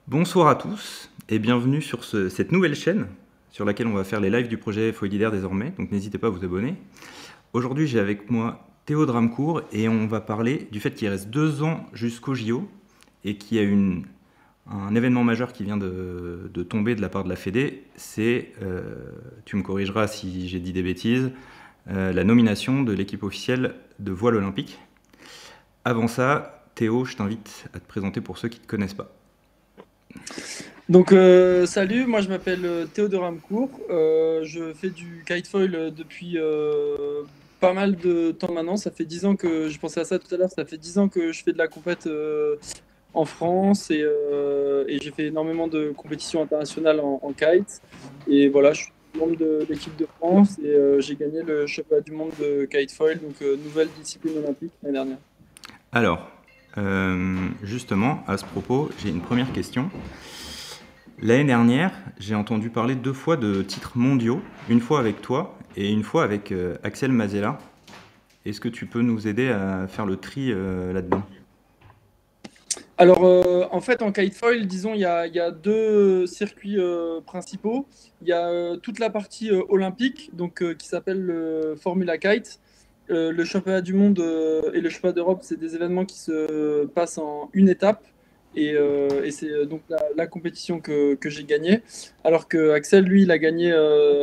Bonsoir à tous et bienvenue sur cette nouvelle chaîne sur laquelle on va faire les lives du projet Foilidaire désormais, donc n'hésitez pas à vous abonner. Aujourd'hui j'ai avec moi Théo Dramcourt et on va parler du fait qu'il reste 2 ans jusqu'au JO et qu'il y a un événement majeur qui vient de tomber de la part de la Fédé, c'est, tu me corrigeras si j'ai dit des bêtises, la nomination de l'équipe officielle de voile olympique. Avant ça, Théo, je t'invite à te présenter pour ceux qui ne te connaissent pas. Donc salut, moi je m'appelle Théodore Amcourt, je fais du kitefoil depuis pas mal de temps maintenant, ça fait 10 ans que, je pensais à ça tout à l'heure, ça fait 10 ans que je fais de la compète en France et j'ai fait énormément de compétitions internationales en kite et voilà, je suis membre de l'équipe de France et j'ai gagné le championnat du monde de kitefoil, donc nouvelle discipline olympique l'année dernière. Alors, justement, à ce propos, j'ai une première question. L'année dernière, j'ai entendu parler 2 fois de titres mondiaux, une fois avec toi et une fois avec Axel Mazella. Est-ce que tu peux nous aider à faire le tri là-dedans? Alors, en fait, en kitefoil, disons, il y a deux circuits principaux. Il y a toute la partie olympique, donc qui s'appelle le Formula Kite. Le championnat du monde et le championnat d'Europe, c'est des événements qui se passent en une étape. Et c'est donc la compétition que j'ai gagnée. Alors que Axel, lui, il a gagné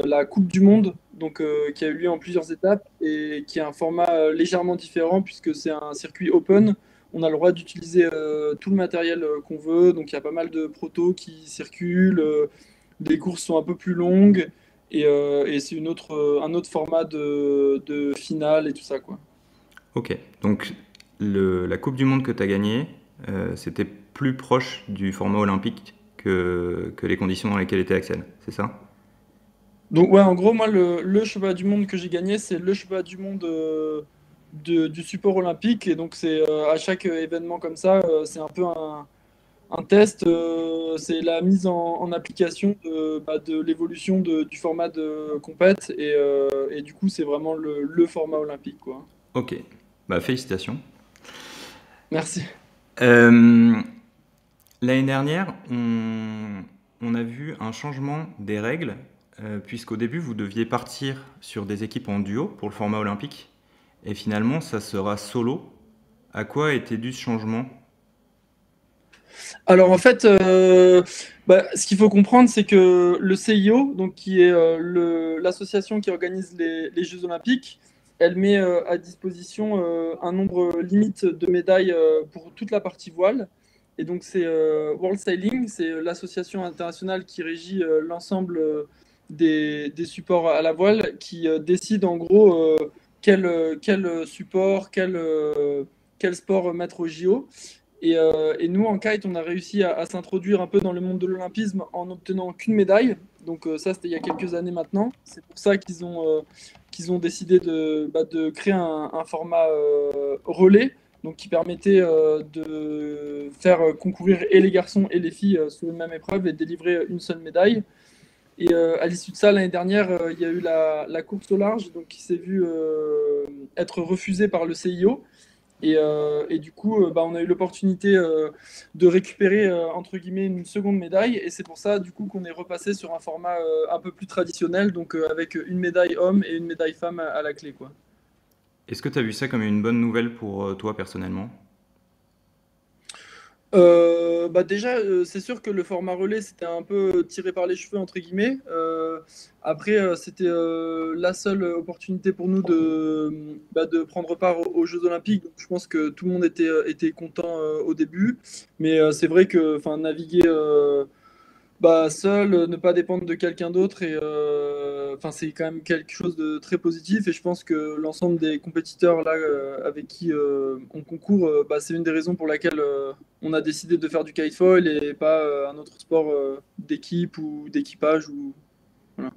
la Coupe du Monde, donc qui a eu lieu en plusieurs étapes et qui a un format légèrement différent puisque c'est un circuit open. On a le droit d'utiliser tout le matériel qu'on veut. Donc il y a pas mal de protos qui circulent. Les courses sont un peu plus longues. Et c'est un autre format de finale et tout ça, quoi. Ok, donc la Coupe du Monde que tu as gagnée, c'était plus proche du format olympique que les conditions dans lesquelles était Axel, c'est ça? Donc ouais, en gros, moi, le championnat du monde que j'ai gagné, c'est le championnat du monde du support olympique. Et donc c'est à chaque événement comme ça, c'est un peu un test. C'est la mise en application de l'évolution du format de compète. Et du coup, c'est vraiment le format olympique, quoi. Ok, bah félicitations. Merci. Euh, L'année dernière, on a vu un changement des règles, puisqu'au début, vous deviez partir sur des équipes en duo pour le format olympique, et finalement, ça sera solo. À quoi était dû ce changement? Alors en fait, ce qu'il faut comprendre, c'est que le CIO, donc qui est l'association qui organise les Jeux Olympiques, elle met à disposition un nombre limite de médailles pour toute la partie voile. Et donc c'est World Sailing, c'est l'association internationale qui régit l'ensemble des supports à la voile, qui décide en gros quel support, quel sport mettre au JO. Et nous, en kite, on a réussi à s'introduire un peu dans le monde de l'olympisme en n'obtenant qu'une médaille. Donc ça, c'était il y a quelques années maintenant. C'est pour ça qu'ils ont décidé de créer un format relais, donc qui permettait de faire concourir et les garçons et les filles sur une même épreuve et délivrer une seule médaille. Et à l'issue de ça, l'année dernière, il y a eu la course au large, donc qui s'est vue être refusée par le CIO. Et du coup, on a eu l'opportunité de récupérer, entre guillemets, une seconde médaille. Et c'est pour ça, du coup, qu'on est repassé sur un format un peu plus traditionnel, donc avec une médaille homme et une médaille femme à la clé, quoi. Est-ce que tu as vu ça comme une bonne nouvelle pour toi personnellement? Déjà, c'est sûr que le format relais, c'était un peu tiré par les cheveux, entre guillemets. Après, c'était la seule opportunité pour nous de prendre part aux Jeux Olympiques. Donc, je pense que tout le monde était content au début. Mais c'est vrai que naviguer seul, ne pas dépendre de quelqu'un d'autre, et c'est quand même quelque chose de très positif. Et je pense que l'ensemble des compétiteurs là avec qui on concourt, c'est une des raisons pour laquelle on a décidé de faire du kitefoil et pas un autre sport d'équipe ou d'équipage ou voilà.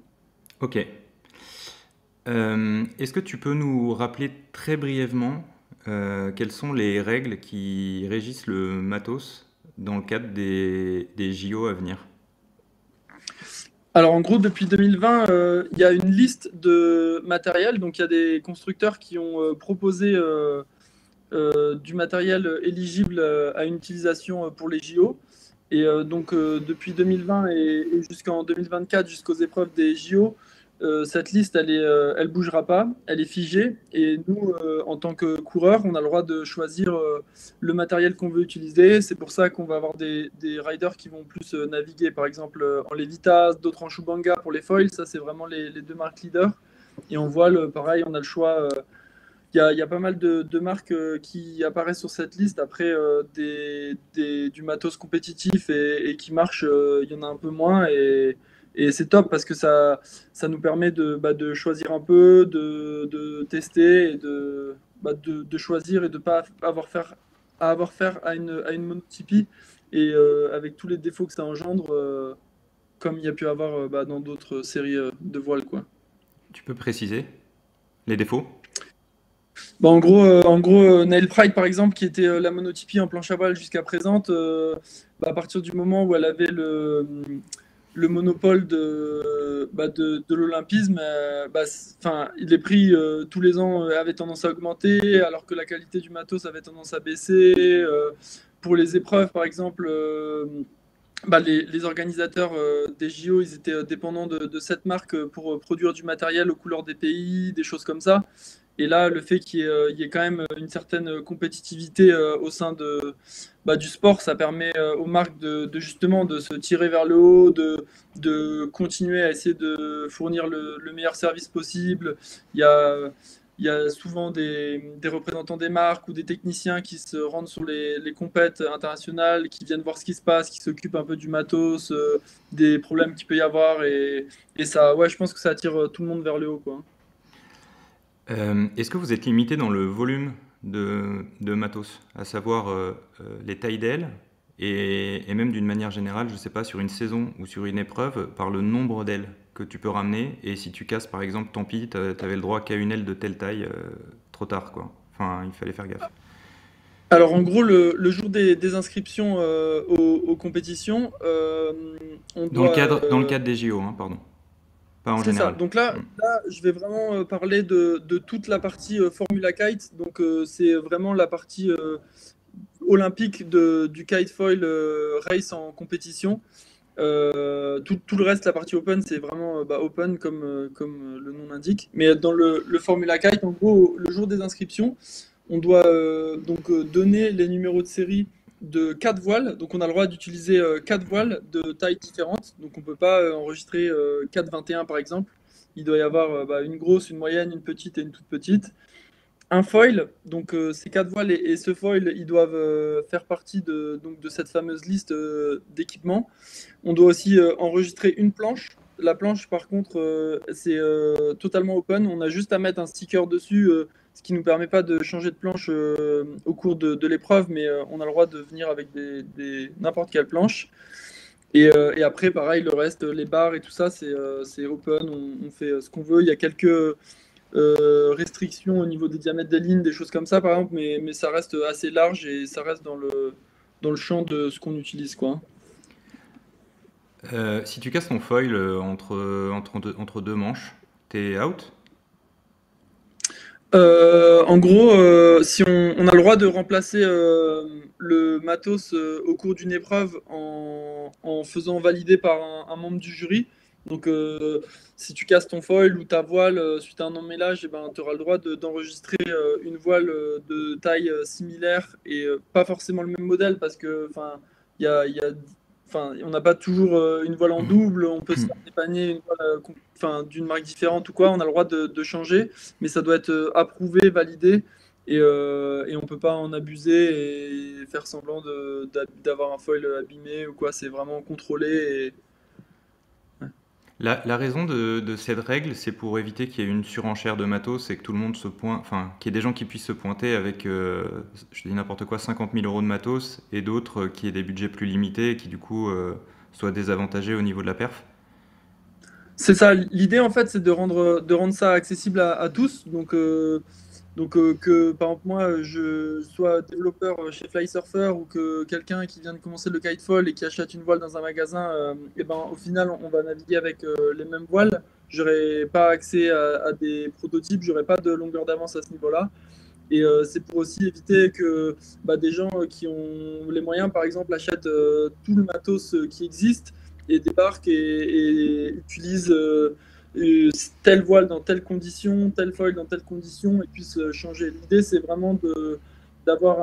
Ok. Est-ce que tu peux nous rappeler très brièvement quelles sont les règles qui régissent le matos dans le cadre des JO à venir? Alors en gros, depuis 2020, il y a une liste de matériel. Donc il y a des constructeurs qui ont proposé du matériel éligible à une utilisation pour les JO. Et donc, depuis 2020 et jusqu'en 2024, jusqu'aux épreuves des JO, cette liste, elle bougera pas, elle est figée. Et nous, en tant que coureurs, on a le droit de choisir le matériel qu'on veut utiliser. C'est pour ça qu'on va avoir des riders qui vont plus naviguer, par exemple, en Levitas, d'autres en Shubanga pour les foils. Ça, c'est vraiment les deux marques leaders. Et on voit, pareil, on a le choix. Il y a pas mal de marques qui apparaissent sur cette liste. Après, du matos compétitif et qui marche, il y en a un peu moins. Et c'est top parce que ça nous permet de choisir un peu, de tester et de choisir et de ne pas avoir faire à une monotypie. Et avec tous les défauts que ça engendre, comme il y a pu avoir dans d'autres séries de voiles, quoi. Tu peux préciser les défauts? Bah, en gros Nail Pride, par exemple, qui était la monotypie en planche à voile jusqu'à présent, à partir du moment où elle avait le monopole de l'olympisme, les prix tous les ans avaient tendance à augmenter, alors que la qualité du matos avait tendance à baisser. Pour les épreuves, par exemple, les organisateurs des JO, ils étaient dépendants de cette marque pour produire du matériel aux couleurs des pays, des choses comme ça. Et là, le fait qu'il y ait quand même une certaine compétitivité au sein du sport, ça permet aux marques justement de se tirer vers le haut, de continuer à essayer de fournir le meilleur service possible. Il y a, il y a souvent des représentants des marques ou des techniciens qui se rendent sur les compètes internationales, qui viennent voir ce qui se passe, qui s'occupent un peu du matos, des problèmes qu'il peut y avoir. Et ça, ouais, je pense que ça attire tout le monde vers le haut, quoi. Est-ce que vous êtes limité dans le volume de matos, à savoir les tailles d'ailes et même d'une manière générale, je ne sais pas, sur une saison ou sur une épreuve, par le nombre d'ailes que tu peux ramener et si tu casses par exemple, tant pis, tu avais le droit qu'à une aile de telle taille trop tard quoi. Enfin, il fallait faire gaffe. Alors en gros, le jour des inscriptions aux compétitions, on doit. Dans le cadre des JO, hein, pardon, pas en C'est ça. général. Donc là, Mm. je vais vraiment parler de toute la partie Formula Kite. Donc c'est vraiment la partie olympique du kite foil race en compétition. Tout le reste, la partie open, c'est vraiment open comme le nom l'indique. Mais dans le Formula Kite, en gros, le jour des inscriptions, on doit donner les numéros de série de 4 voiles. Donc on a le droit d'utiliser 4 voiles de tailles différentes. Donc on ne peut pas enregistrer 4,21 par exemple. Il doit y avoir une grosse, une moyenne, une petite et une toute petite. Un foil, donc ces 4 voiles et ce foil, ils doivent faire partie de cette fameuse liste d'équipements. On doit aussi enregistrer une planche. La planche, par contre, c'est totalement open. On a juste à mettre un sticker dessus, ce qui ne nous permet pas de changer de planche au cours de l'épreuve, mais on a le droit de venir avec n'importe quelle planche. Et après, pareil, le reste, les barres et tout ça, c'est open. On fait ce qu'on veut. Il y a quelques restrictions au niveau des diamètres des lignes, des choses comme ça, par exemple, mais ça reste assez large et ça reste dans le champ de ce qu'on utilise, quoi. Si tu casses ton foil entre deux manches, t'es out? En gros, si on a le droit de remplacer le matos au cours d'une épreuve en faisant valider par un membre du jury. Donc, si tu casses ton foil ou ta voile suite à un emmêlage, eh ben, tu auras le droit d'enregistrer une voile de taille similaire et pas forcément le même modèle parce que, enfin, il y a enfin, on n'a pas toujours une voile en double, on peut se faire dépanner une voile d'une marque différente ou quoi, on a le droit de changer, mais ça doit être approuvé, validé, et on peut pas en abuser et faire semblant d'avoir un foil abîmé ou quoi, c'est vraiment contrôlé. La raison de cette règle, c'est pour éviter qu'il y ait une surenchère de matos et que tout le monde se pointe, enfin, qu'il y ait des gens qui puissent se pointer avec, je dis n'importe quoi, 50 000 euros de matos et d'autres qui aient des budgets plus limités et qui du coup soient désavantagés au niveau de la perf. C'est ça, l'idée en fait, c'est de rendre ça accessible à tous. Donc, que par exemple, moi, je sois développeur chez Flysurfer ou que quelqu'un qui vient de commencer le kitefall et qui achète une voile dans un magasin, et ben, au final, on va naviguer avec les mêmes voiles. J'aurai pas accès à des prototypes, j'aurai pas de longueur d'avance à ce niveau-là. Et c'est pour aussi éviter que des gens qui ont les moyens, par exemple, achètent tout le matos qui existe et débarquent et utilisent telle voile dans telle condition, telle foil dans telle condition et puissent changer. L'idée, c'est vraiment d'avoir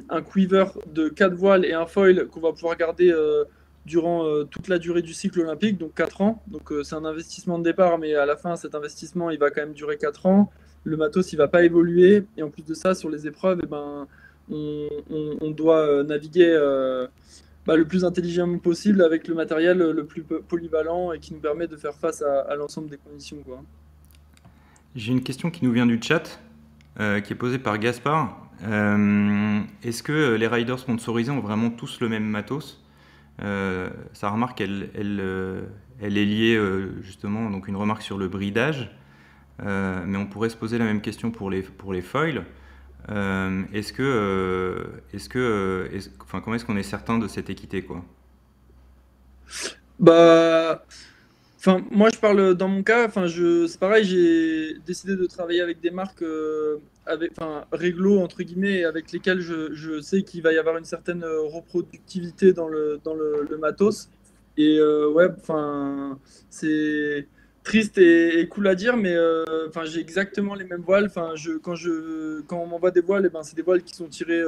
un quiver de 4 voiles et un foil qu'on va pouvoir garder durant toute la durée du cycle olympique, donc 4 ans. Donc c'est un investissement de départ, mais à la fin, cet investissement, il va quand même durer 4 ans. Le matos, il va pas évoluer. Et en plus de ça, sur les épreuves, on doit naviguer le plus intelligemment possible avec le matériel le plus polyvalent et qui nous permet de faire face à l'ensemble des conditions, quoi. J'ai une question qui nous vient du chat, qui est posée par Gaspard. Est-ce que les riders sponsorisés ont vraiment tous le même matos? Sa remarque, elle est liée justement, donc une remarque sur le bridage, mais on pourrait se poser la même question pour les foils. Enfin, comment est-ce qu'on est certain de cette équité, quoi? Bah, Enfin, moi, je parle dans mon cas. Enfin, c'est pareil. J'ai décidé de travailler avec des marques réglo entre guillemets, avec lesquelles je sais qu'il va y avoir une certaine reproductivité dans le matos. Et ouais, enfin, c'est triste et cool à dire, mais enfin, j'ai exactement les mêmes voiles. Enfin, quand on m'envoie des voiles, c'est des voiles qui sont tirées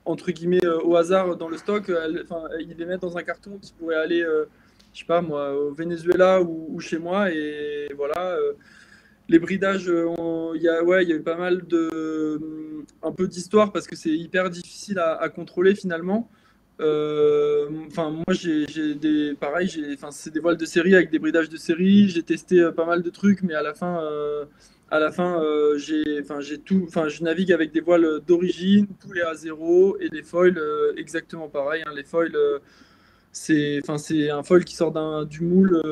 entre guillemets au hasard dans le stock. Enfin, ils les mettent dans un carton qui pourrait aller je sais pas moi, au Venezuela ou chez moi. Et voilà, les bridages, il y a eu pas mal un peu d'histoire parce que c'est hyper difficile à contrôler finalement. Enfin, moi, pareil, enfin, c'est des voiles de série avec des bridages de série. J'ai testé pas mal de trucs, mais j'ai tout, enfin, je navigue avec des voiles d'origine, tous les A0 et les foils exactement pareil, hein. Les foils, c'est un foil qui sort du moule,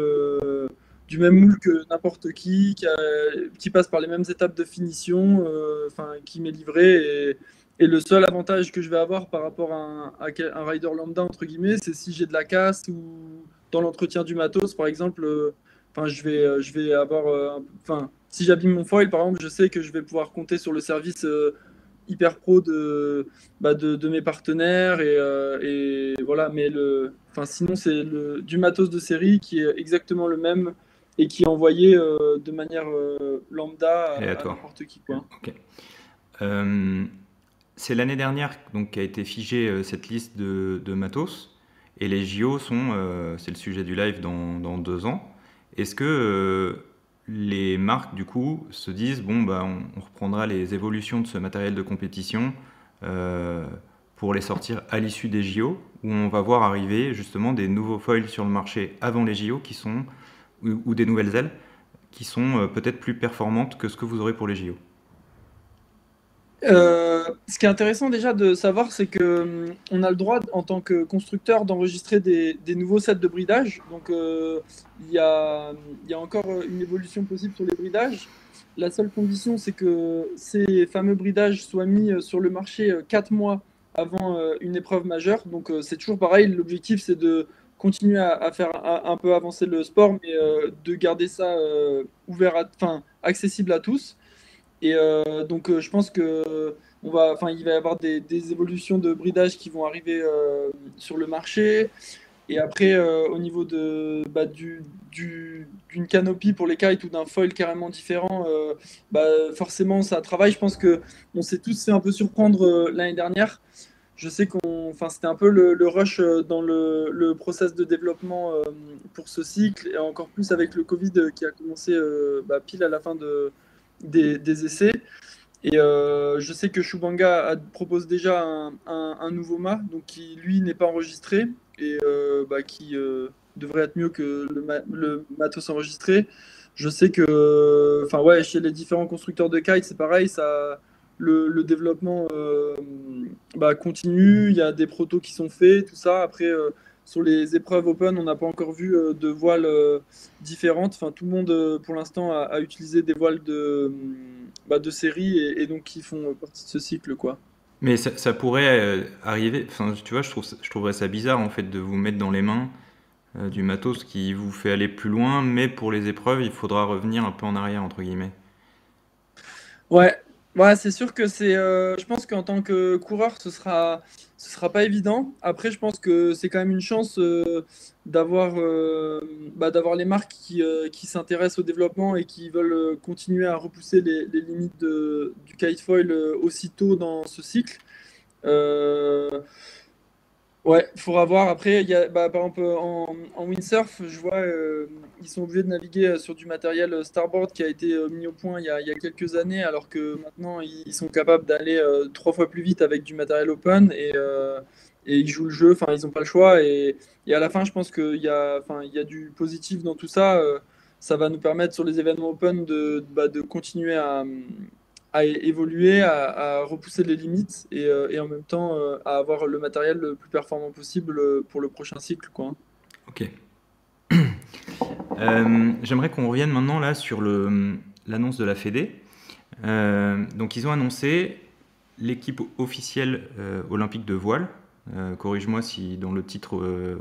du même moule que n'importe qui passe par les mêmes étapes de finition, enfin, qui m'est livré. Et le seul avantage que je vais avoir par rapport à un rider lambda, entre guillemets, c'est si j'ai de la casse ou dans l'entretien du matos, par exemple, enfin, je vais avoir, enfin, si j'abîme mon foil, par exemple, je sais que je vais pouvoir compter sur le service hyper pro de mes partenaires et voilà. Mais enfin, sinon, c'est du matos de série qui est exactement le même et qui est envoyé de manière lambda à Aléatoire. n'importe qui, quoi. Ok. Euh, c'est l'année dernière donc qu'a été figée cette liste de matos et les JO c'est le sujet du live dans 2 ans. Est-ce que les marques du coup se disent bon bah on reprendra les évolutions de ce matériel de compétition euh, pour les sortir à l'issue des JO où on va voir arriver justement des nouveaux foils sur le marché avant les JO qui sont ou des nouvelles ailes qui sont peut-être plus performantes que ce que vous aurez pour les JO. Ce qui est intéressant déjà de savoir, c'est que on a le droit en tant que constructeur d'enregistrer des nouveaux sets de bridage. Donc il y a, il y a encore une évolution possible sur les bridages. La seule condition, c'est que ces fameux bridages soient mis sur le marché 4 mois avant une épreuve majeure. Donc c'est toujours pareil. L'objectif, c'est de continuer à faire un peu avancer le sport, mais de garder ça ouvert, enfin accessible à tous. Et donc, je pense que enfin, il va y avoir des évolutions de bridage qui vont arriver sur le marché. Et après, au niveau d'une canopie pour les kites ou d'un foil carrément différent, forcément, ça travaille. Je pense que on s'est tous fait un peu surprendre l'année dernière. Je sais enfin, c'était un peu le rush dans le process de développement pour ce cycle, et encore plus avec le Covid qui a commencé pile à la fin des essais. Et je sais que Shubanga propose déjà un nouveau mât, donc qui lui n'est pas enregistré et qui devrait être mieux que le matos enregistré. Je sais que, enfin ouais, chez les différents constructeurs de kites, c'est pareil, le développement continue. Il y a des protos qui sont faits, tout ça. Après, sur les épreuves open, on n'a pas encore vu de voiles différentes. Enfin, tout le monde, pour l'instant, a utilisé des voiles de série et donc qui font partie de ce cycle, quoi. Mais ça pourrait arriver, enfin, tu vois, je trouverais ça bizarre en fait de vous mettre dans les mains du matos qui vous fait aller plus loin, mais pour les épreuves, il faudra revenir un peu en arrière, entre guillemets. Ouais. Ouais, c'est sûr que je pense qu'en tant que coureur, ce sera pas évident. Après, je pense que c'est quand même une chance d'avoir d'avoir les marques qui s'intéressent au développement et qui veulent continuer à repousser les limites du kitefoil aussitôt dans ce cycle. Euh, Ouais, il faudra voir. Après, par exemple, en windsurf, je vois, ils sont obligés de naviguer sur du matériel starboard qui a été mis au point il y a quelques années, alors que maintenant, ils sont capables d'aller 3 fois plus vite avec du matériel open et ils jouent le jeu. Enfin, ils n'ont pas le choix. Et à la fin, je pense il y a du positif dans tout ça. Ça va nous permettre sur les événements open de continuer à évoluer, à repousser les limites et en même temps à avoir le matériel le plus performant possible pour le prochain cycle, quoi. Ok. J'aimerais qu'on revienne maintenant là sur l'annonce de la Fédé. Donc ils ont annoncé l'équipe officielle olympique de voile. Corrige-moi si dans le titre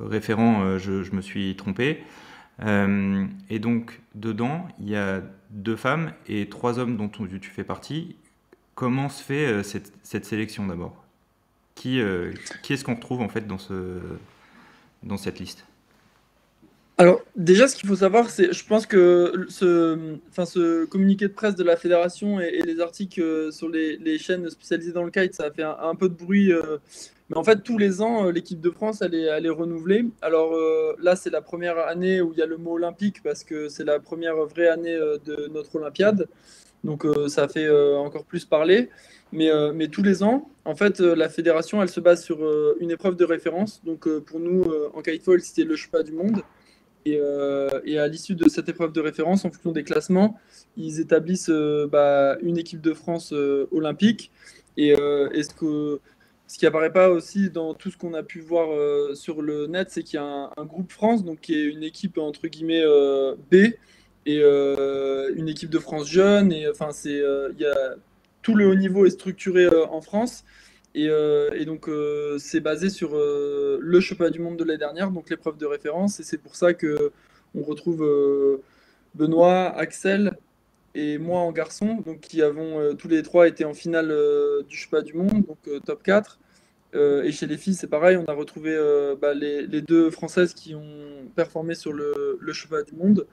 référent je me suis trompé. Et donc dedans il y a 2 femmes et 3 hommes dont tu fais partie. Comment se fait cette sélection d'abord? Qui est-ce qu'on retrouve en fait dans cette liste? Alors, déjà, ce qu'il faut savoir, c'est, je pense que ce communiqué de presse de la fédération et les articles sur les chaînes spécialisées dans le kite, ça a fait un peu de bruit. Mais en fait, tous les ans, l'équipe de France, elle est renouvelée. Alors là, c'est la première année où il y a le mot olympique parce que c'est la première vraie année de notre Olympiade. Donc ça fait encore plus parler. Mais tous les ans, en fait, la fédération, elle se base sur une épreuve de référence. Donc pour nous, en kitefoil, c'était le Championnat du monde. Et à l'issue de cette épreuve de référence, en fonction des classements, ils établissent une équipe de France olympique. Et ce qui apparaît pas aussi dans tout ce qu'on a pu voir sur le net, c'est qu'il y a un groupe France, donc qui est une équipe entre guillemets B, et une équipe de France jeune. Et enfin, il y a, tout le haut niveau est structuré en France. Et donc, c'est basé sur le championnat du monde de l'année dernière, donc l'épreuve de référence. Et c'est pour ça que on retrouve Benoît, Axel et moi en garçon, donc qui avons tous les trois été en finale du championnat du monde, donc top 4. Et chez les filles, c'est pareil, on a retrouvé les deux Françaises qui ont performé sur le championnat du monde.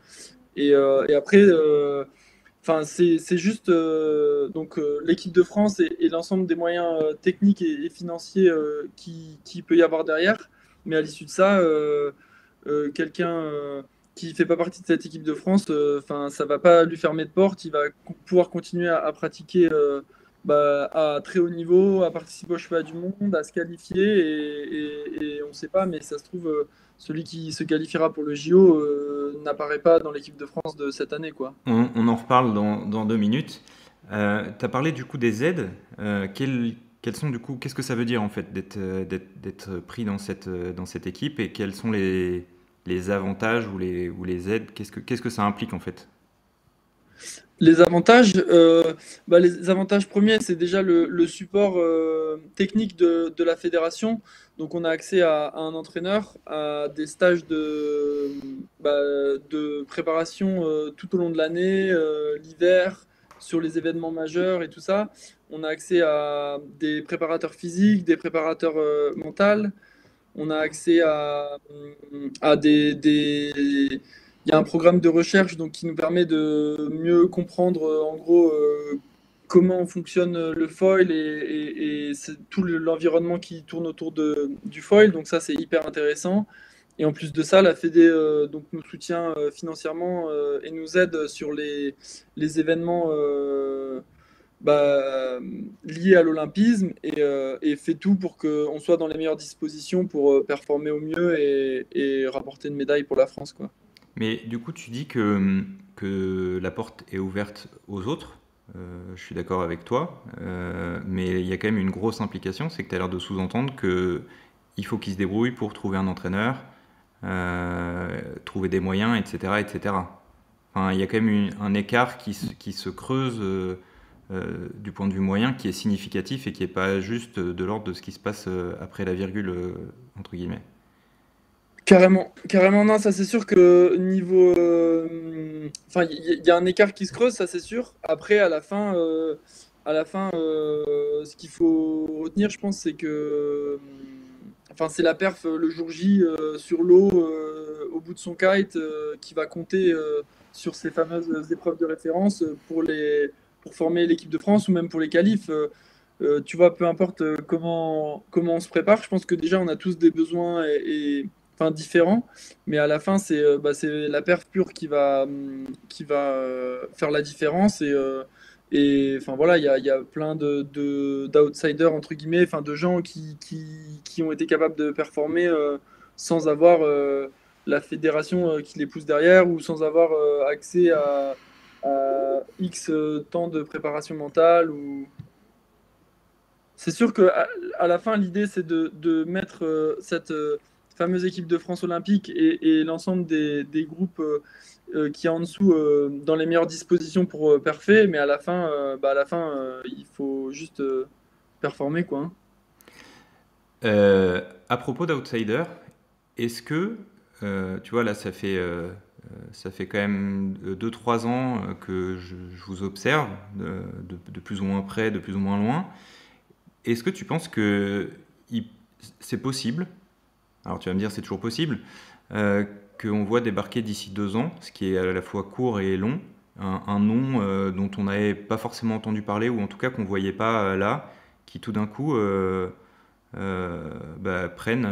Et après, c'est juste l'équipe de France et l'ensemble des moyens techniques et financiers qui peut y avoir derrière. Mais à l'issue de ça, quelqu'un qui fait pas partie de cette équipe de France, ça va pas lui fermer de porte. Il va pouvoir continuer à pratiquer à très haut niveau, à participer au championnat du monde, à se qualifier. Et on ne sait pas, mais ça se trouve, celui qui se qualifiera pour le JO n'apparaît pas dans l'équipe de France de cette année, quoi. On en reparle dans 2 minutes. Tu as parlé du coup des aides. Quels sont du coup, qu'est-ce que ça veut dire en fait d'être pris dans cette équipe et quels sont les avantages ou les aides? Qu'est-ce que ça implique en fait? Les avantages premiers, c'est déjà le support technique de la fédération. Donc, on a accès à un entraîneur, à des stages de préparation tout au long de l'année, l'hiver, sur les événements majeurs et tout ça. On a accès à des préparateurs physiques, des préparateurs mentaux. On a accès à il y a un programme de recherche donc, qui nous permet de mieux comprendre en gros comment fonctionne le foil et c'est tout l'environnement qui tourne autour du foil. Donc ça, c'est hyper intéressant. Et en plus de ça, la Fédé donc, nous soutient financièrement et nous aide sur les événements lié à l'olympisme et fait tout pour qu'on soit dans les meilleures dispositions pour performer au mieux et rapporter une médaille pour la France, quoi. Mais du coup, tu dis que la porte est ouverte aux autres. Je suis d'accord avec toi, mais il y a quand même une grosse implication, c'est que tu as l'air de sous-entendre que il faut qu'ils se débrouillent pour trouver un entraîneur, trouver des moyens, etc., etc. Enfin, il y a quand même un écart qui se creuse du point de vue moyen, qui est significatif et qui n'est pas juste de l'ordre de ce qui se passe après la virgule, entre guillemets. Carrément, carrément, non, ça c'est sûr que niveau. Enfin, il y a un écart qui se creuse, ça c'est sûr. Après, ce qu'il faut retenir, je pense, c'est que. Enfin, c'est la perf le jour J sur l'eau, au bout de son kite, qui va compter sur ces fameuses épreuves de référence pour former l'équipe de France ou même pour les qualifs. Tu vois, peu importe comment on se prépare, je pense que déjà on a tous des besoins enfin, différents, mais à la fin c'est la perf pure qui va faire la différence et enfin voilà, il y a plein d'outsiders entre guillemets, enfin de gens qui ont été capables de performer sans avoir la fédération qui les pousse derrière ou sans avoir accès à X temps de préparation mentale ou c'est sûr qu'à la fin, l'idée, c'est de mettre cette fameuse équipe de France olympique et l'ensemble des groupes qui est en dessous dans les meilleures dispositions pour perfer, mais il faut juste performer, quoi. Hein. À propos d'Outsider, est-ce que, tu vois, là, ça fait quand même 2 3 ans que je vous observe de plus ou moins près, de plus ou moins loin. Est-ce que tu penses que c'est possible, alors tu vas me dire c'est toujours possible, qu'on voit débarquer d'ici 2 ans, ce qui est à la fois court et long, un nom dont on n'avait pas forcément entendu parler, ou en tout cas qu'on ne voyait pas là, qui tout d'un coup prennent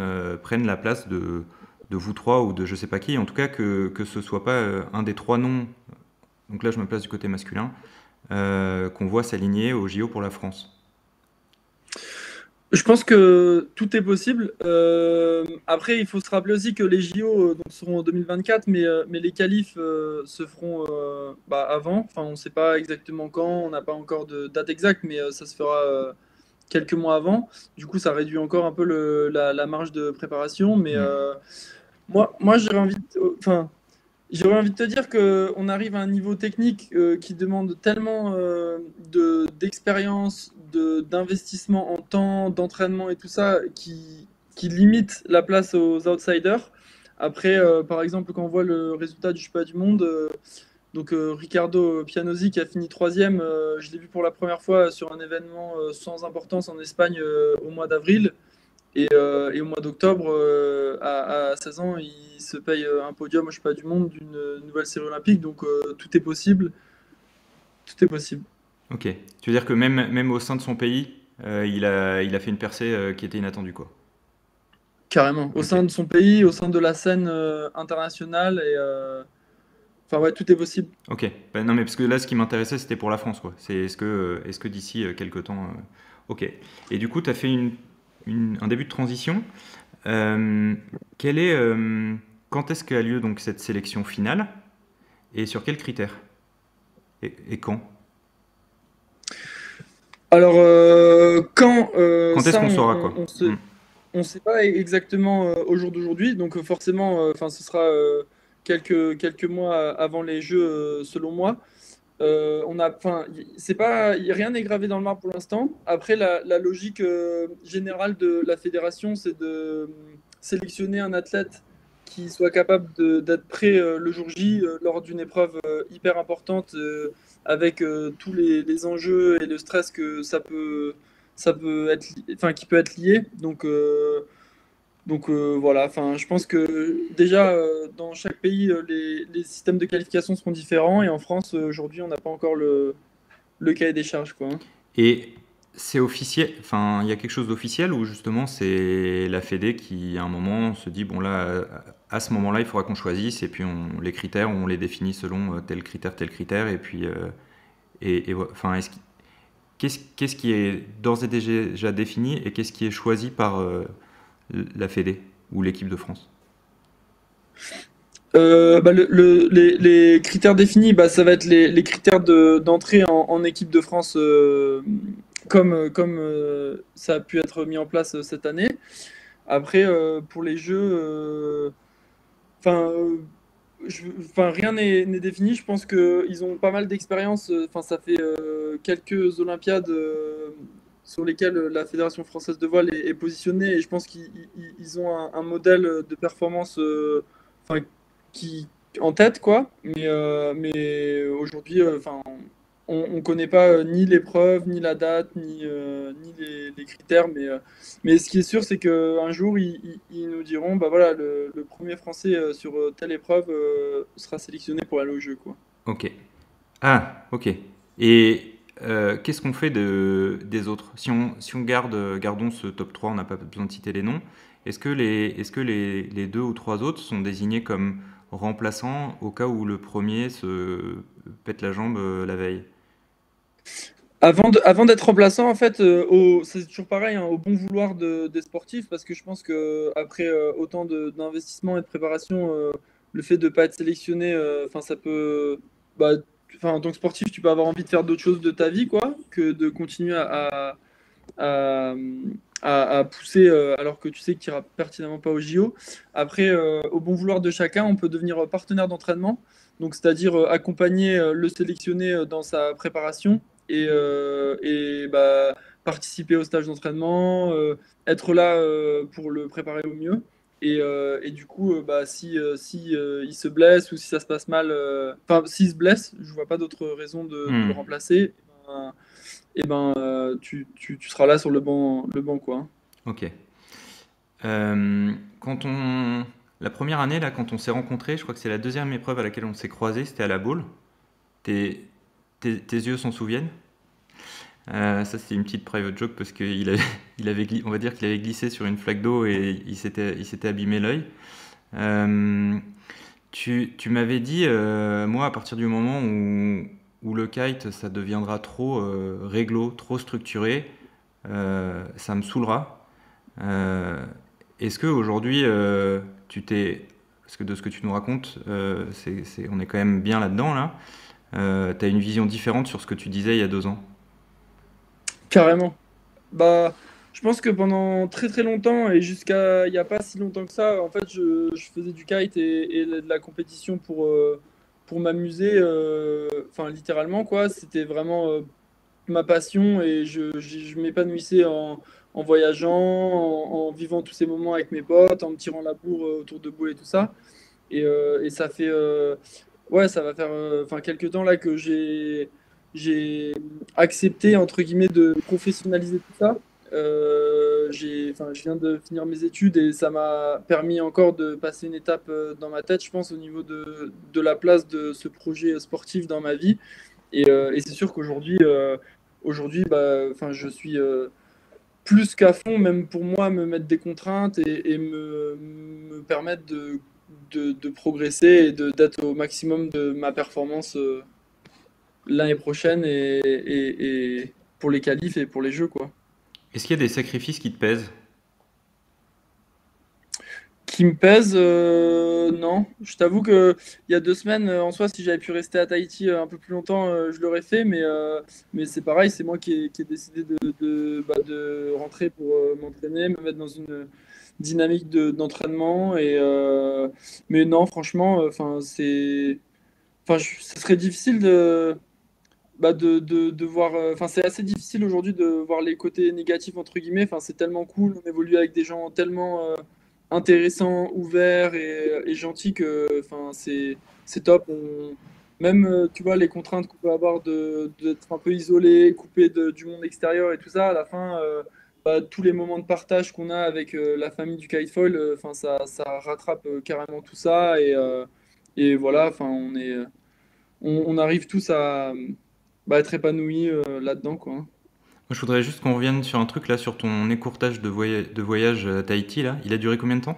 la place de vous trois ou de je sais pas qui, en tout cas que ce soit pas un des trois noms, donc là je me place du côté masculin, qu'on voit s'aligner au JO pour la France. Je pense que tout est possible. Après, il faut se rappeler aussi que les JO donc, seront en 2024, mais les qualifs se feront avant. Enfin, on ne sait pas exactement quand, on n'a pas encore de date exacte, mais ça se fera quelques mois avant. Du coup, ça réduit encore un peu la marge de préparation. Mais Hmm. moi j'aurais envie de te dire qu'on arrive à un niveau technique qui demande tellement d'expérience, d'investissement en temps, d'entraînement et tout ça, qui limite la place aux outsiders. Après, par exemple, quand on voit le résultat du Championnat du Monde, Riccardo Pianosi qui a fini troisième, je l'ai vu pour la première fois sur un événement sans importance en Espagne au mois d'avril. Et au mois d'octobre, à 16 ans, il se paye un podium au championnat du monde d'une nouvelle série olympique. Donc tout est possible. Tout est possible. Ok. Tu veux dire que même au sein de son pays, il a fait une percée qui était inattendue, quoi. Carrément. Au Ok. sein de son pays, au sein de la scène internationale. Enfin, ouais, tout est possible. Ok. Ben, non, mais parce que là, ce qui m'intéressait, c'était pour la France, quoi. C'est est-ce que d'ici quelques temps. Ok. Et du coup, tu as fait un début de transition. Euh, quel est, quand est-ce qu'a lieu donc cette sélection finale et sur quels critères et quand? Alors, quand Quand est-ce ça, qu'on saura, quoi? Hmm. on sait pas exactement au jour d'aujourd'hui. Donc, forcément, enfin, ce sera quelques mois avant les Jeux, selon moi. Enfin, c'est pas, rien n'est gravé dans le marbre pour l'instant. Après, la logique générale de la fédération, c'est de sélectionner un athlète qui soit capable d'être prêt le jour J lors d'une épreuve hyper importante avec tous les enjeux et le stress que ça peut être, enfin, qui peut être lié. Voilà, enfin, je pense que déjà dans chaque pays, les systèmes de qualification seront différents et en France, aujourd'hui, on n'a pas encore le cahier des charges, quoi. Hein. Et c'est officiel, enfin, il y a quelque chose d'officiel ou justement c'est la Fédé qui, à un moment, se dit, bon là, à ce moment-là, il faudra qu'on choisisse et puis les critères, on les définit selon tel critère, et puis, enfin, qu'est-ce qui est d'ores et déjà défini et qu'est-ce qui est choisi par la Fédé ou l'équipe de France? Les critères définis, ça va être les critères d'entrée en équipe de France comme ça a pu être mis en place cette année. Après, pour les jeux, enfin, rien n'est défini. Je pense qu'ils ont pas mal d'expérience. Enfin, ça fait quelques Olympiades sur lesquels la Fédération française de voile est positionnée. Et je pense qu'ils ont un modèle de performance enfin, qui, en tête, quoi. Mais aujourd'hui, on ne connaît pas ni l'épreuve, ni la date, ni les critères. Mais ce qui est sûr, c'est qu'un jour, ils nous diront, bah voilà, le premier Français sur telle épreuve sera sélectionné pour aller au jeu, quoi. Ok. Ah, ok. Et qu'est-ce qu'on fait des autres? Si on gardons ce top 3, on n'a pas besoin de citer les noms. Est-ce que les deux ou trois autres sont désignés comme remplaçants au cas où le premier se pète la jambe la veille? Avant d'être remplaçant, en fait, c'est toujours pareil, hein, au bon vouloir des sportifs, parce que je pense que après autant d'investissement et de préparation, le fait de ne pas être sélectionné, enfin, ça peut, bah, en tant que sportif, tu peux avoir envie de faire d'autres choses de ta vie, quoi, que de continuer à, à pousser alors que tu sais que tu n'iras pertinemment pas au JO. Après, au bon vouloir de chacun, on peut devenir partenaire d'entraînement, donc c'est-à-dire accompagner le sélectionné dans sa préparation et bah, participer au stage d'entraînement, être là pour le préparer au mieux. Et du coup, bah, si il se blesse ou si ça se passe mal, enfin, s'il se blesse, je vois pas d'autre raison de le Hmm, remplacer. Tu seras là sur le banc, quoi. ok. Euh, quand on... La première année, là, quand on s'est rencontrés, je crois que c'est la deuxième épreuve à laquelle on s'est croisés, c'était à la boule. Tes, tes yeux s'en souviennent? Ça, c'était une petite private joke parce qu'il avait, on va dire qu'il avait glissé sur une flaque d'eau et il s'était abîmé l'œil. Euh, tu m'avais dit, moi, à partir du moment où le kite, ça deviendra trop réglo, trop structuré, ça me saoulera. Euh, Est-ce que aujourd'hui, parce que de ce que tu nous racontes, on est quand même bien là-dedans, là. Tu as une vision différente sur ce que tu disais il y a 2 ans. Carrément. Bah, je pense que pendant très très longtemps et jusqu'à il n'y a pas si longtemps que ça, en fait, je faisais du kite et de la compétition pour m'amuser, enfin littéralement quoi. C'était vraiment ma passion et je m'épanouissais en voyageant, en vivant tous ces moments avec mes potes, en me tirant la bourre autour de boules et tout ça. Et ça fait, ouais, ça va faire quelques temps là que j'ai accepté, entre guillemets, de professionnaliser tout ça. Je viens de finir mes études et ça m'a permis encore de passer une étape dans ma tête, je pense, au niveau de la place de ce projet sportif dans ma vie. Et c'est sûr qu'aujourd'hui, bah, je suis plus qu'à fond, même pour moi, me mettre des contraintes et me permettre de progresser et d'être au maximum de ma performance l'année prochaine et pour les qualifs et pour les jeux, quoi. Est-ce qu'il y a des sacrifices qui te pèsent? Qui me pèse, non. Je t'avoue que il y a 2 semaines, en soi, si j'avais pu rester à Tahiti un peu plus longtemps, je l'aurais fait, mais c'est pareil, c'est moi qui ai décidé de rentrer pour m'entraîner, me mettre dans une dynamique d'entraînement. Mais non, franchement, ce serait difficile de voir. Enfin, c'est assez difficile aujourd'hui de voir les côtés négatifs, entre guillemets. Enfin, c'est tellement cool, on évolue avec des gens tellement intéressants, ouverts et gentils que c'est top. Même, tu vois, les contraintes qu'on peut avoir d'être un peu isolé, coupé du monde extérieur et tout ça, à la fin, tous les moments de partage qu'on a avec la famille du kitefoil, ça rattrape carrément tout ça. Et voilà, on arrive tous à être épanouis là-dedans, quoi. Moi, je voudrais juste qu'on revienne sur un truc là, sur ton écourtage de voyage à Tahiti là. Il a duré combien de temps?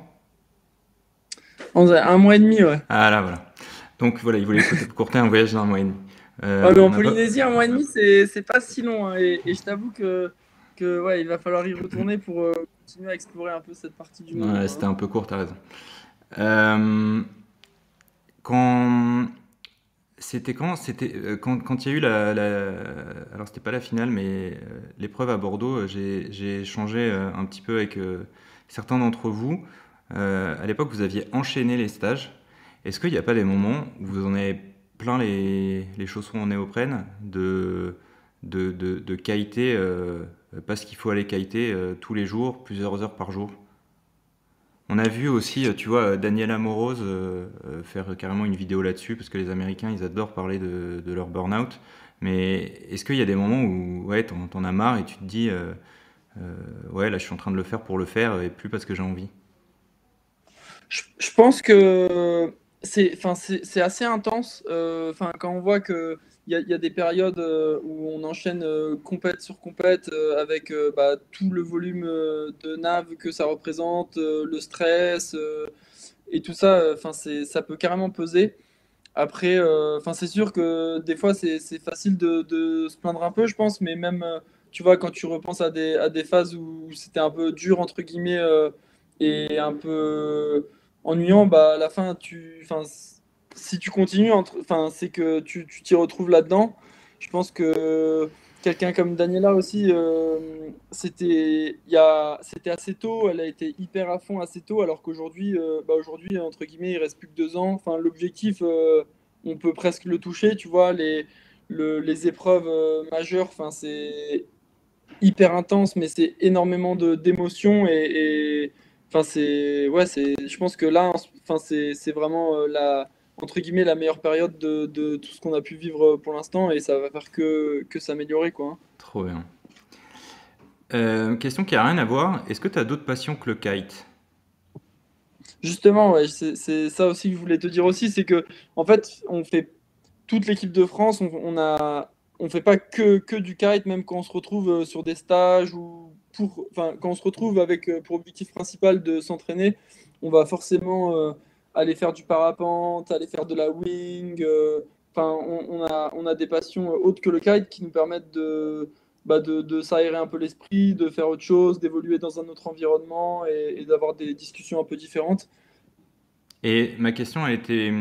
1 mois et demi, ouais. Ah là, voilà. Donc voilà, il voulait courter un voyage d'un mois et demi. Ouais, mais On en n'a pas. Polynésie, 1 mois et demi, c'est pas si long, hein. Et je t'avoue que ouais, il va falloir y retourner pour continuer à explorer un peu cette partie du monde, Ouais, quoi, c'était hein. un peu court, t'as raison. Euh, quand C'était quand? C'était quand il y a eu alors c'était pas la finale, mais l'épreuve à Bordeaux. J'ai échangé un petit peu avec certains d'entre vous. À l'époque, vous aviez enchaîné les stages. Est-ce qu'il n'y a pas des moments où vous en avez plein les chaussons en néoprène de qualité parce qu'il faut aller kiter tous les jours, plusieurs heures par jour. On a vu aussi, tu vois, Daniela Moroz faire carrément une vidéo là-dessus, parce que les Américains, ils adorent parler de leur burn-out. Mais est-ce qu'il y a des moments où ouais, t'en as marre et tu te dis, ouais, là, je suis en train de le faire pour le faire et plus parce que j'ai envie. Je pense que c'est assez intense. Enfin, quand on voit il y a des périodes où on enchaîne compète sur compète avec bah, tout le volume de nav que ça représente, le stress et tout ça. Enfin, ça peut carrément peser. Après, enfin, c'est sûr que des fois, c'est facile de se plaindre un peu, je pense, mais même, tu vois, quand tu repenses à des phases où c'était un peu dur, entre guillemets, et un peu ennuyant, bah, à la fin, enfin, si tu continues, enfin, c'est que tu t'y retrouves là-dedans. Je pense que quelqu'un comme Daniela aussi, c'était assez tôt, elle a été hyper à fond assez tôt, alors qu'aujourd'hui, bah, aujourd'hui, entre guillemets, il reste plus que 2 ans. Enfin, l'objectif, on peut presque le toucher, tu vois, les épreuves majeures, enfin, c'est hyper intense, mais c'est énormément d'émotions enfin, ouais, je pense que là, enfin, c'est vraiment entre guillemets, la meilleure période de tout ce qu'on a pu vivre pour l'instant et ça va faire que s'améliorer, quoi, hein. Trop bien. Question qui a rien à voir. Est-ce que tu as d'autres passions que le kite? Justement, ouais, c'est ça aussi que je voulais te dire aussi, c'est que en fait, on fait toute l'équipe de France, on fait pas que du kite, même quand on se retrouve sur des stages enfin, quand on se retrouve avec pour objectif principal de s'entraîner, on va forcément aller faire du parapente, aller faire de la wing. Enfin, on a des passions autres que le kite qui nous permettent de s'aérer un peu l'esprit, de faire autre chose, d'évoluer dans un autre environnement et d'avoir des discussions un peu différentes. Et ma question a été,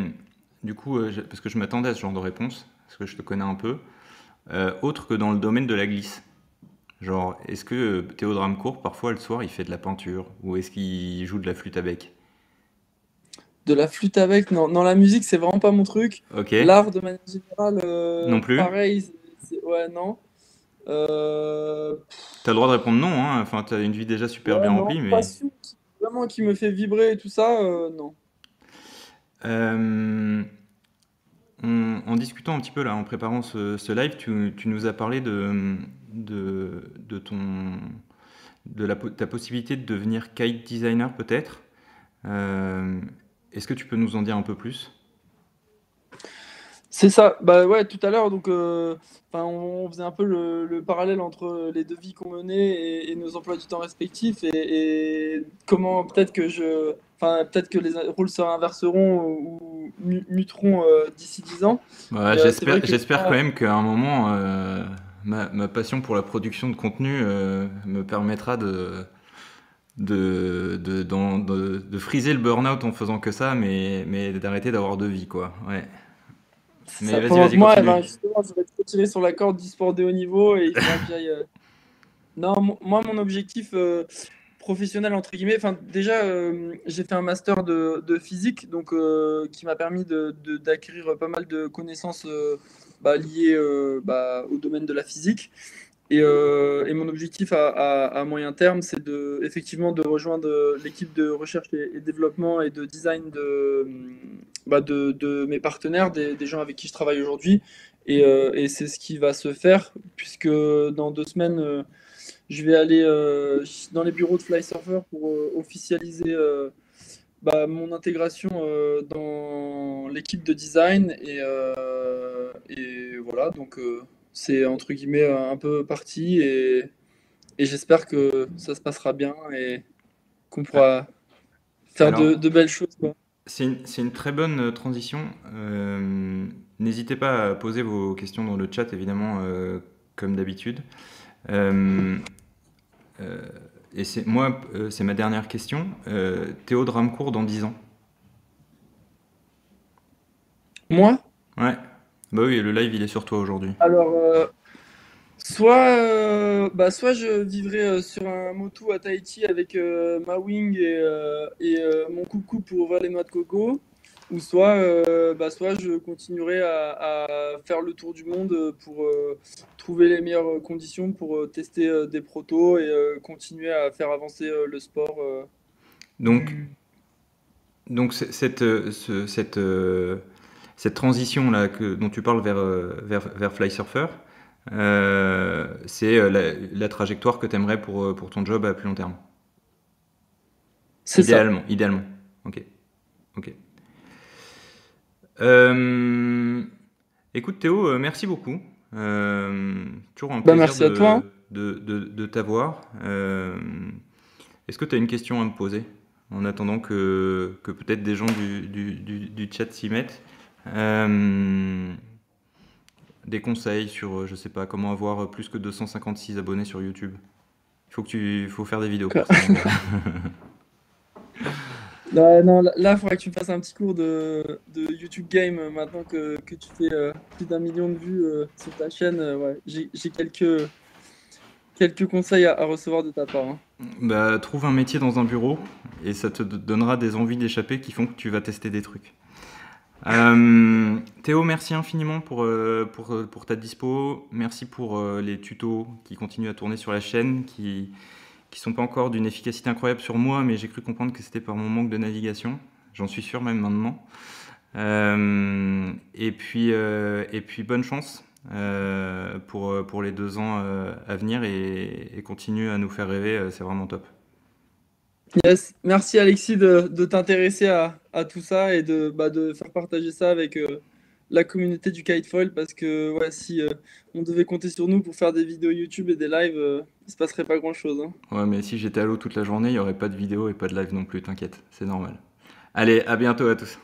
du coup, parce que je m'attendais à ce genre de réponse, parce que je te connais un peu, autre que dans le domaine de la glisse. Genre, est-ce que Théo Dramcourt, parfois le soir, il fait de la peinture, ou est-ce qu'il joue de la flûte à bec? De la flûte avec, non, non, la musique, c'est vraiment pas mon truc. Ok, L'art, de manière générale, non plus. pareil, ouais, non. T'as le droit de répondre non, hein. Enfin, t'as une vie déjà super Ouais, bien non. remplie, mais... Passion vraiment qui me fait vibrer et tout ça, non. Euh, en discutant un petit peu là, en préparant ce live, tu nous as parlé de ta possibilité de devenir kite designer peut-être. Euh, Est-ce que tu peux nous en dire un peu plus? C'est ça, bah ouais, tout à l'heure, donc, enfin, on faisait un peu le parallèle entre les deux vies qu'on menait et nos emplois du temps respectifs et comment enfin, peut-être que les rôles se inverseront ou muteront d'ici 10 ans. Bah, Mais c'est vrai que j'espère quand moi, même qu'à un moment, ma passion pour la production de contenu me permettra de friser le burn-out en faisant que ça, mais d'arrêter d'avoir deux vies, quoi. Ouais. c'est Mais ça. vas-y, Pendant vas-y, que moi, eh continue. ben, justement, je vais être tiré sur la corde du sport de haut niveau et il faudra que j'aille. Non, moi, mon objectif professionnel, entre guillemets, enfin, déjà, j'ai fait un master de physique, donc qui m'a permis d'acquérir pas mal de connaissances bah, liées bah, au domaine de la physique. Et mon objectif à moyen terme, c'est effectivement de rejoindre l'équipe de recherche et développement et de design bah, de mes partenaires, des gens avec qui je travaille aujourd'hui. Et c'est ce qui va se faire, puisque dans 2 semaines, je vais aller dans les bureaux de Flysurfer pour officialiser bah, mon intégration dans l'équipe de design. Et voilà, donc c'est entre guillemets un peu parti et j'espère que ça se passera bien et qu'on Ah, pourra faire alors, de belles choses, quoi. c'est une très bonne transition. N'hésitez pas à poser vos questions dans le chat, évidemment, comme d'habitude. Euh, euh, et c'est ma dernière question. Théo Dramcourt dans 10 ans. Moi, Ouais. Bah oui, le live, il est sur toi aujourd'hui. alors, soit je vivrai sur un motu à Tahiti avec ma wing et mon coucou pour ouvrir les noix de coco. ou soit, soit je continuerai à faire le tour du monde pour trouver les meilleures conditions pour tester des protos et continuer à faire avancer le sport Donc, du. donc cette transition-là dont tu parles vers Fly Surfer, c'est la trajectoire que tu aimerais pour ton job à plus long terme. C'est ça. Idéalement. Ok. Ok. Euh, Écoute Théo, merci beaucoup. Toujours un Bah, plaisir merci à toi, hein. de t'avoir. Est-ce que tu as une question à me poser en attendant que peut-être des gens du chat s'y mettent? Euh, des conseils sur, je sais pas, comment avoir plus que 256 abonnés sur YouTube. Faut faire des vidéos pour ça, mon gars. Non, là, il faudrait que tu me fasses un petit cours de YouTube Game maintenant que tu fais plus d'1 million de vues sur ta chaîne. Ouais, j'ai quelques conseils à recevoir de ta part, hein. Bah, trouve un métier dans un bureau et ça te donnera des envies d'échapper qui font que tu vas tester des trucs. Théo, merci infiniment pour ta dispo. Merci pour les tutos qui continuent à tourner sur la chaîne, qui sont pas encore d'une efficacité incroyable sur moi, mais j'ai cru comprendre que c'était par mon manque de navigation. J'en suis sûr même maintenant. Et puis bonne chance pour les 2 ans à venir et continue à nous faire rêver, c'est vraiment top. Yes, merci Alexis de t'intéresser à tout ça et de faire partager ça avec la communauté du kitefoil parce que ouais, si on devait compter sur nous pour faire des vidéos YouTube et des lives, il se passerait pas grand-chose, hein. Ouais, mais si j'étais à l'eau toute la journée, il n'y aurait pas de vidéo et pas de live non plus, t'inquiète, c'est normal. Allez, à bientôt à tous.